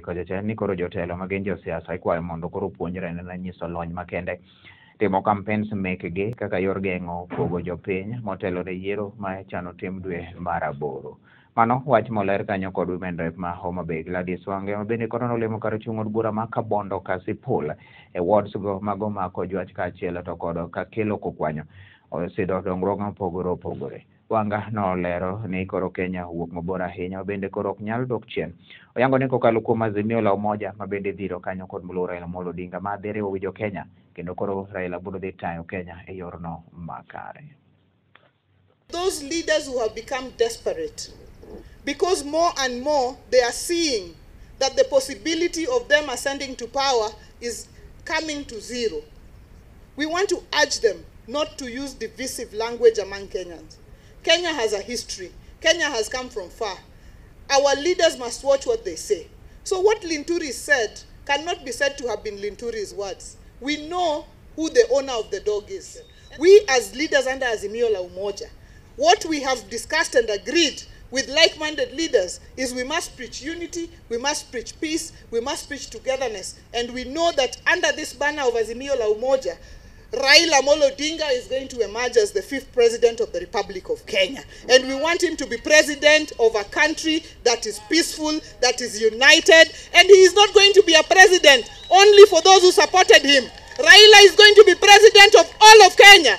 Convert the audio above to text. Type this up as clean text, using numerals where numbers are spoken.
kocha ni koro jotelo magin josiasa ikwayo mondo koro puonjre na nyiso lony makende timo campaigns mekgi kaka yor geng'o pogo jopiny motelo ne yiero ma chano tim dwe mar 8. Mano wach moler kanyo kod Women Rep ma Homa Bay Gladys Wange mabende kono nolimo kar chung od bura ma Kabondo Kasipul e wards go mago mako jwach kaachiel to kod kakelo kokwanyo osidho dongruok mopogore opogore. Wanga nolero ni koro Kenya wuok mabor ahinya bende koro ok nyal dok chien. Oyango ni kokalo kuom Azimio la Umoja mabende dhiro kanyo kod mluoro Raila Amolo Odinga ma dhi riwo jo Kenya kendo koro Raila biro dhi tayo Kenya e yorno makare. Those leaders who have become desperate because more and more they are seeing that the possibility of them ascending to power is coming to zero. We want to urge them not to use divisive language among Kenyans. Kenya has a history. Kenya has come from far. Our leaders must watch what they say. So what Linturi said cannot be said to have been Linturi's words. We know who the owner of the dog is. We as leaders under Azimio la Umoja, what we have discussed and agreed with like-minded leaders is we must preach unity, we must preach peace, we must preach togetherness. And we know that under this banner of Azimio la Umoja, Raila Amolo Odinga is going to emerge as the 5th president of the Republic of Kenya. And we want him to be president of a country that is peaceful, that is united. And he is not going to be a president only for those who supported him. Raila is going to be president of all of Kenya.